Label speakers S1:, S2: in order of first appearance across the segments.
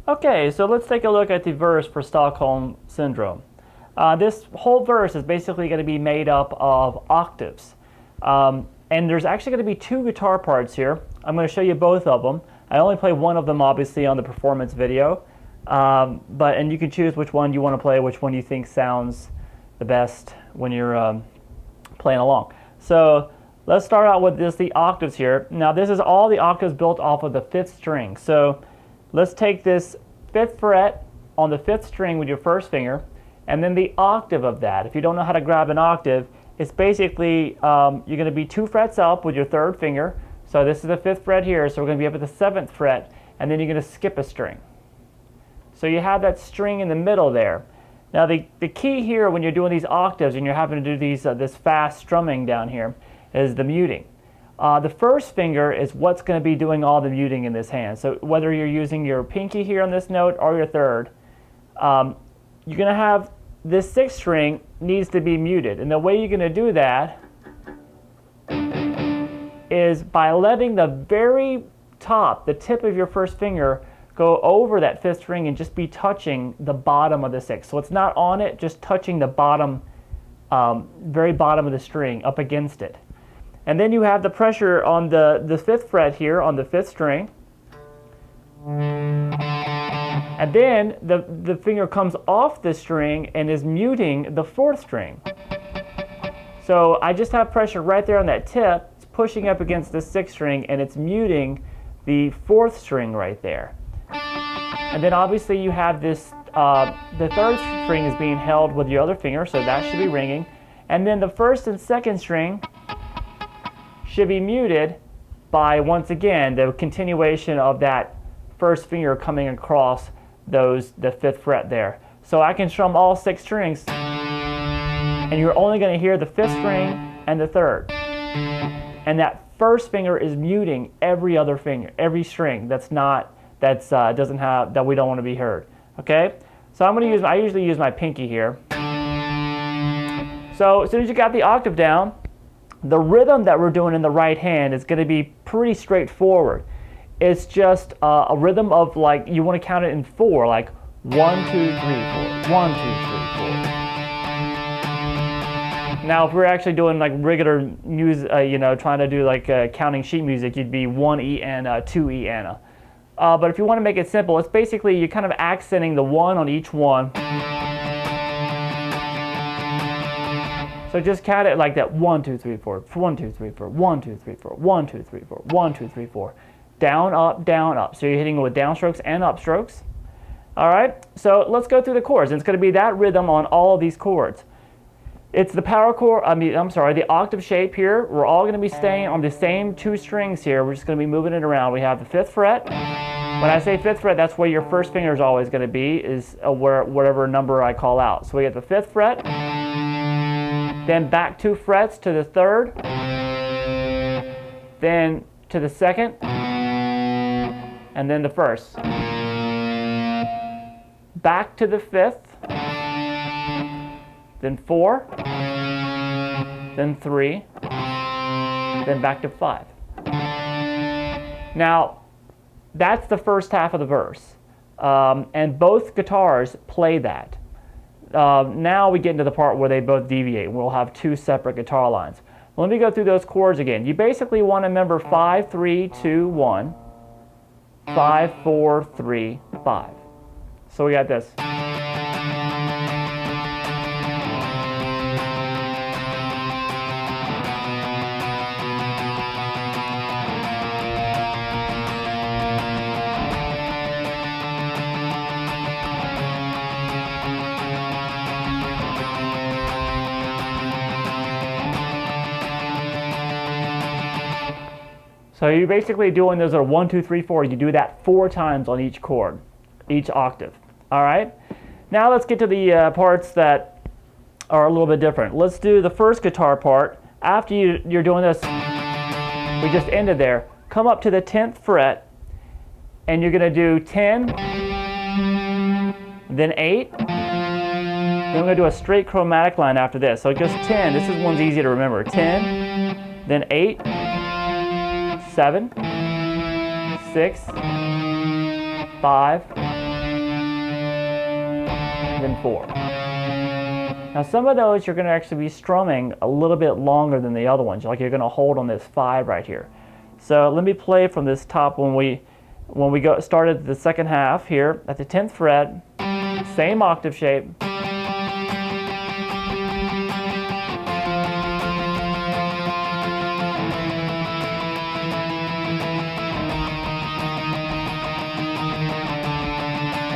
S1: Okay, so let's take a look at the verse for Stockholm Syndrome. This whole verse is basically going to be made up of octaves. And there's actually going to be two guitar parts here. I'm going to show you both of them. I only play one of them, obviously, on the performance video. And you can choose which one you want to play, which one you think sounds the best when you're playing along. So let's start out with the octaves here. Now this is all the octaves built off of the 5th string. So let's take this 5th fret on the 5th string with your first finger, and then the octave of that. If you don't know how to grab an octave, it's basically you're going to be 2 frets up with your 3rd finger. So this is the 5th fret here, so we're going to be up at the 7th fret, and then you're going to skip a string. So you have that string in the middle there. Now the key here when you're doing these octaves and you're having to do these this fast strumming down here is the muting. The first finger is what's going to be doing all the muting in this hand. So whether you're using your pinky here on this note or your 3rd, you're going to have this 6th string needs to be muted. And the way you're going to do that is by letting the very top, the tip of your first finger, go over that 5th string and just be touching the bottom of the 6th. So it's not on it, just touching the bottom, very bottom of the string up against it. And then you have the pressure on the 5th fret here on the 5th string. And then the finger comes off the string and is muting the 4th string. So I just have pressure right there on that tip. It's pushing up against the 6th string and it's muting the 4th string right there. And then obviously you have this, the 3rd string is being held with your other finger, so that should be ringing. And then the 1st and 2nd string should be muted by, once again, the continuation of that 1st finger coming across the 5th fret there. So I can strum all 6 strings, and you're only going to hear the 5th string and the 3rd. And that 1st finger is muting every other finger, every string that we don't want to be heard. Okay, so I usually use my pinky here. So as soon as you got the octave down, the rhythm that we're doing in the right hand is going to be pretty straightforward. It's just a rhythm of, like, you want to count it in 4, like 1, 2, 3, 4, 1, 2, 3, 4. Now, if we're actually doing like regular music, trying to do like counting sheet music, you'd be 1 E and 2 E and. But if you want to make it simple, it's basically you're kind of accenting the 1 on each one. So just count it like that: 1, 2, 3, 4, 1, 2, 3, 4, 1, 2, 3, 4, 1, 2, 3, 4, 1, 2, 3, 4. Down, up, down, up. So you're hitting it with downstrokes and upstrokes. All right. So let's go through the chords. And it's going to be that rhythm on all of these chords. It's the power chord. The octave shape here. We're all going to be staying on the same 2 strings here. We're just going to be moving it around. We have the 5th fret. When I say 5th fret, that's where your first finger is always going to be, is whatever number I call out. So we get the 5th fret, then back 2 frets to the 3rd, then to the 2nd, and then the 1st. Back to the 5th, then 4, then 3, then back to 5. Now, that's the first half of the verse, and both guitars play that. Now we get into the part where they both deviate. We'll have 2 separate guitar lines. Let me go through those chords again. You basically want to remember 5, 3, 2, 1, 5, 4, 3, 5. So we got this. So you're basically doing those are 1, 2, 3, 4. You do that 4 times on each chord, each octave. All right. Now let's get to the parts that are a little bit different. Let's do the first guitar part. After you're doing this, we just ended there. Come up to the 10th fret, and you're going to do 10, then 8. Then we're going to do a straight chromatic line after this. So just 10. This one's easy to remember. 10, then 8. 7, 6, 5, then 4. Now some of those you're going to actually be strumming a little bit longer than the other ones. Like you're going to hold on this 5 right here. So let me play from this top when we started the second half here at the 10th fret, same octave shape.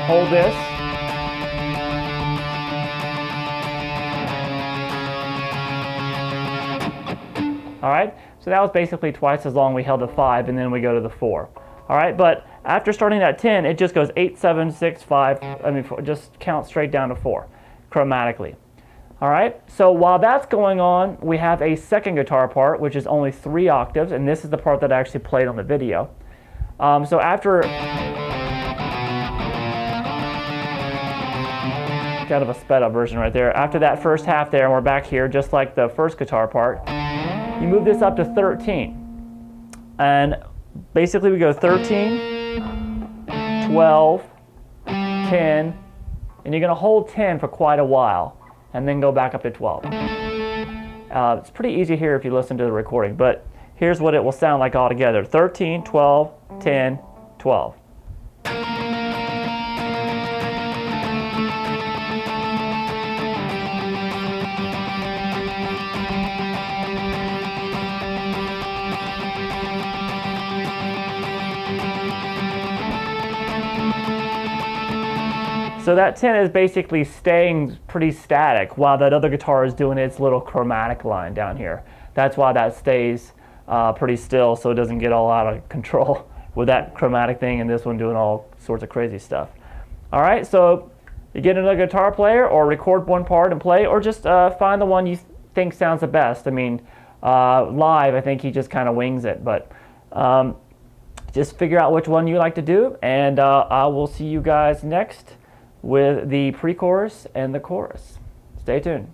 S1: Hold this. All right, so that was basically twice as long. We held the 5 and then we go to the 4. All right, but after starting that 10, it just goes 8, 7, 6, 5. I mean, just count straight down to 4 chromatically. All right, so while that's going on, we have a second guitar part, which is only 3 octaves, and this is the part that I actually played on the video. So after kind of a sped up version right there. After that first half there, and we're back here, just like the first guitar part, you move this up to 13. And basically we go 13, 12, 10, and you're going to hold 10 for quite a while, and then go back up to 12. It's pretty easy here if you listen to the recording, but here's what it will sound like all together. 13, 12, 10, 12. So that 10 is basically staying pretty static while that other guitar is doing its little chromatic line down here. That's why that stays pretty still, so it doesn't get all out of control with that chromatic thing and this one doing all sorts of crazy stuff. All right, so you get another guitar player or record one part and play, or just find the one you think sounds the best. I mean, live, I think he just kind of wings it, but just figure out which one you like to do, and I will see you guys next with the pre-chorus and the chorus. Stay tuned.